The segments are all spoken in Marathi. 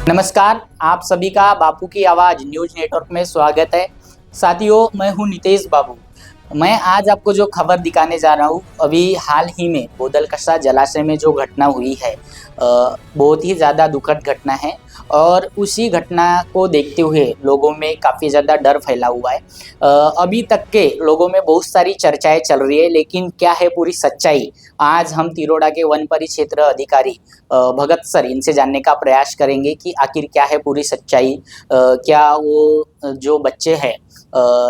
नमस्कार, आप सभी का बापू की आवाज़ न्यूज नेटवर्क में स्वागत है। साथियों, मैं हूं नितेश बाबू। मैं आज आपको जो खबर दिखाने जा रहा हूं, अभी हाल ही में बोदलकसा जलाशय में जो घटना हुई है, बहुत ही ज़्यादा दुखद घटना है और उसी घटना को देखते हुए लोगों में काफ़ी ज़्यादा डर फैला हुआ है। अभी तक के लोगों में बहुत सारी चर्चाएं चल रही है, लेकिन क्या है पूरी सच्चाई, आज हम तिरोडा के वन परिक्षेत्र अधिकारी भगत सर इनसे जानने का प्रयास करेंगे कि आखिर क्या है पूरी सच्चाई। क्या वो जो बच्चे हैं,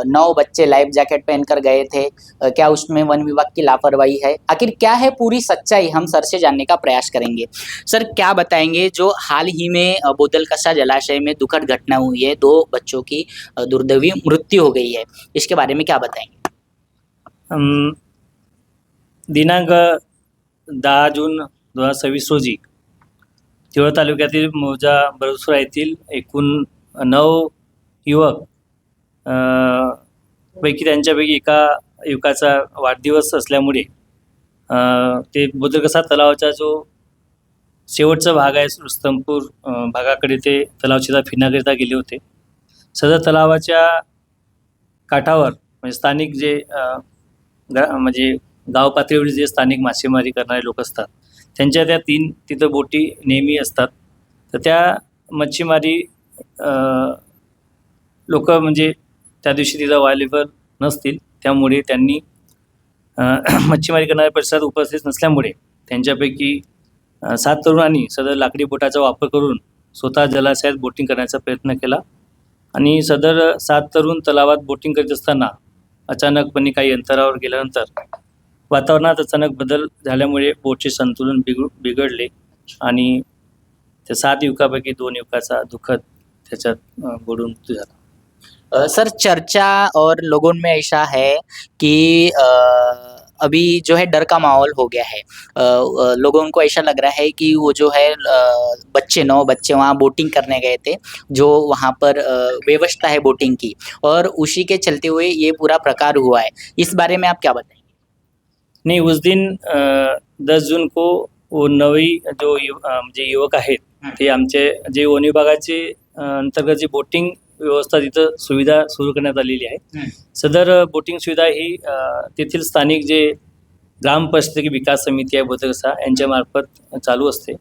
9 बच्चे लाइफ जैकेट पहनकर गए थे, क्या उसमें वन विभाग की लापरवाही है, आखिर क्या है पूरी सच्चाई, हम सर से जानने का प्रयास करेंगे। सर, क्या बताएंगे जो हाल ही में बोदलकसा जलाशय में दुखद घटना हुई है, 2 बच्चों की दुर्दैवी मृत्यु हो गई है, इसके बारे में क्या बताएंगे? दिनांक 10 जून 2026 रोजी तिरोडा तालुक्यातील मौजा बरसुरा येथील एकूण 9 युवक पैकी त्यांच्यापैकी एका युवकाचा वाढदिवस असल्यामुळे ते बोदलकसा तलावाचा जो शेवटचा भाग आहे रुस्तमपूर भागाकडे ते तलाव फिरण्याकरिता गेले होते. सदर तलावाच्या काठावर म्हणजे स्थानिक जे म्हणजे गाव पातळीवर जे स्थानिक मासेमारी करणारे लोक असतात त्यांच्या त्या 3 तिथं बोटी नेहमी असतात. तर त्या मच्छीमारी लोक म्हणजे त्या दिवशी तिथं अवेलेबल नसतील, त्यामुळे त्यांनी मच्छीमारी करणाऱ्या परिसरात उपस्थित नसल्यामुळे त्यांच्यापैकी 7 तरुणांनी सदर लाकडी बोटाचा वापर करून स्वतः जलाशयात बोटिंग करण्याचा प्रयत्न केला आणि सदर 7 तरुण तलावात बोटिंग करीत असताना अचानकपणे काही अंतरावर गेल्यानंतर वातावरणात अचानक बदल झाल्यामुळे बोटचे संतुलन बिघडले आणि त्या 7 युवकापैकी 2 युवकाचा दुःखद त्याच्यात बुडून मृत्यू झाला. सर, चर्चा और लोगों में ऐसा है कि अभी जो है डर का माहौल हो गया है। लोगों को ऐसा लग रहा है कि वो जो है बच्चे 9 बच्चे वहाँ बोटिंग करने गए थे, जो वहाँ पर व्यवस्था है बोटिंग की, और उसी के चलते हुए ये पूरा प्रकार हुआ है। इस बारे में आप क्या बताएंगे? नहीं, उस दिन 10 जून को वो 9 जो म्हणजे युवक आहेत ते आमचे जे वन विभागाचे अंतर्गत जी बोटिंग व्यवस्था तिथं सुविधा सुरू करण्यात आलेली आहे. सदर बोटिंग सुविधा ही तेथील स्थानिक जे ग्राम परिषदेची विकास समिती आहे बोदलकसा यांच्यामार्फत चालू असते.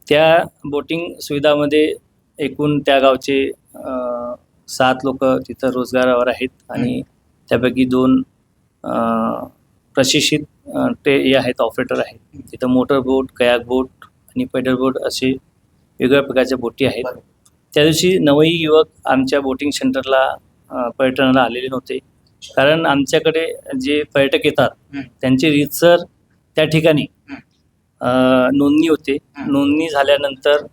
त्या बोटिंग सुविधामध्ये एकूण त्या गावचे 7 लोक तिथं रोजगारावर आहेत आणि त्यापैकी 2 प्रशिक्षित ते आहेत, ऑपरेटर आहेत. तिथं मोटर बोट, कयाक बोट आणि पैडल बोट असे वेगवेगळ्या प्रकारच्या बोटी आहेत. त्या दिवशी 9 युवक आमच्या बोटिंग सेंटरला पर्यटनाला आलेले नव्हते, कारण आमच्याकडे जे पर्यटक येतात त्यांची रीतसर त्या ठिकाणी नोंदणी होते. नोंदणी झाल्यानंतर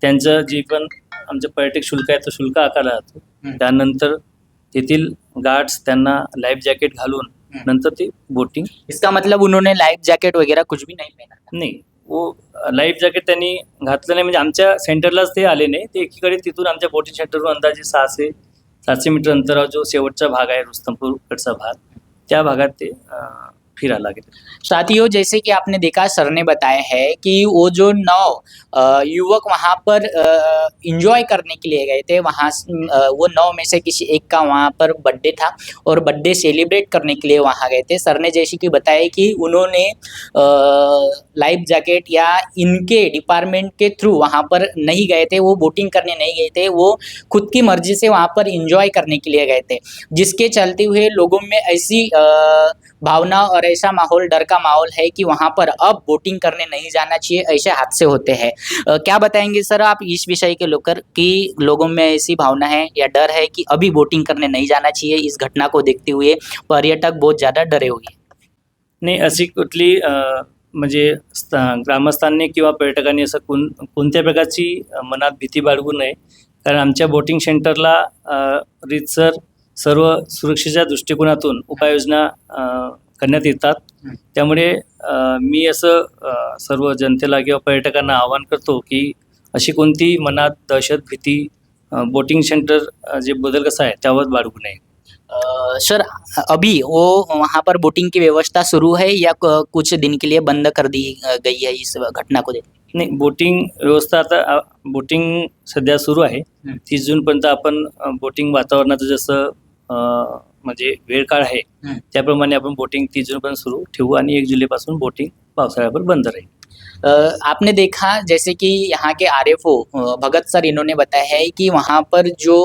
त्यांचं जे पण आमचं पर्यटक शुल्क आहे तो शुल्क आकारला जातो. त्यानंतर तेथील गार्ड्स त्यांना लाईफ जॅकेट घालून नंतर ते बोटिंग. इसका मतलब उन्होंने लाइफ जैकेट वगैरह कुछ भी नहीं पहना? नाही, वो लाईफ जॅकेट त्यांनी घातलं नाही, म्हणजे आमच्या सेंटरलाच ते आले नाही. ते एकीकडे तिथून आमच्या बोटिंग सेंटरवरून अंदाजे 600 मीटर अंतरावर जो शेवटचा भाग आहे रुस्तमपूरकडचा भाग, त्या भागात ते फिरायला गेले. साथियों, जैसे कि आपने देखा, सर ने बताया है कि वो जो 9 युवक वहाँ पर एंजॉय करने के लिए गए थे, वहाँ वो 9 में से किसी एक का वहाँ पर बर्थडे था और बर्थडे सेलिब्रेट करने के लिए वहाँ गए थे। सर ने जैसे कि बताया कि उन्होंने लाइफ जैकेट या इनके डिपार्टमेंट के थ्रू वहाँ पर नहीं गए थे, वो बोटिंग करने नहीं गए थे, वो खुद की मर्जी से वहाँ पर एंजॉय करने के लिए गए थे, जिसके चलते हुए लोगों में ऐसी भावना और ऐसा माहौल, डर का माहौल है कि वहाँ पर अब बोटिंग करने नहीं जाना चाहिए, ऐसे हादसे होते हैं। क्या बताएंगे सर आप इस विषय के लेकर कि लोगों में ऐसी भावना है या डर है कि अभी बोटिंग करने नहीं जाना चाहिए, इस घटना को देखते हुए पर्यटक बहुत ज़्यादा डरे हुए हैं? नाही, अशी कुठली म्हणजे ग्रामस्थांनी किंवा पर्यटकांनी असं कोणत्या प्रकारची मनात भीती बाळगू नये, कारण आमच्या बोटिंग सेंटरला रीतसर सर्व सुरक्षेच्या दृष्टिकोनातून उपाययोजना करण्यात येतात. त्यामुळे मी असं सर्व जनतेला किंवा पर्यटकांना आवाहन करतो की अशी कोणती मनात दहशत, भीती बोटिंग सेंटर जे बोदलकसा आहे त्यावर बाळगू नये. सर, अभी वो वहाँ पर बोटिंग की व्यवस्था शुरू है या कुछ दिन के लिए बंद कर दी गई है इस घटना को देख? नाही, बोटिंग व्यवस्था आता बोटिंग सध्या सुरू आहे. 30 जूनपर्यंत आपण बोटिंग वातावरणाचं जसं म्हणजे वेळ काळ आहे हम्म. त्याप्रमाणे आपण बोटिंग 30 जूनपर्यंत सुरू ठेवू आणि 1 जुलैपासून बोटिंग पावसाळ्याभर बंद राहील. आपने देखा जैसे कि यहाँ के आरएफओ भगत सर, इन्होंने बताया है कि वहाँ पर जो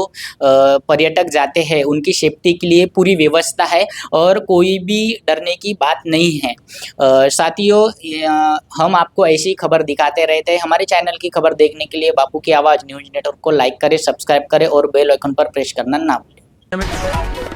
पर्यटक जाते हैं उनकी सेफ्टी के लिए पूरी व्यवस्था है और कोई भी डरने की बात नहीं है। साथियों, हम आपको ऐसी खबर दिखाते रहते हैं। हमारे चैनल की खबर देखने के लिए बापू की आवाज़ न्यूज़ नेटवर्क को लाइक करें, सब्सक्राइब करें और बेल आइकन पर प्रेस करना ना भूलें।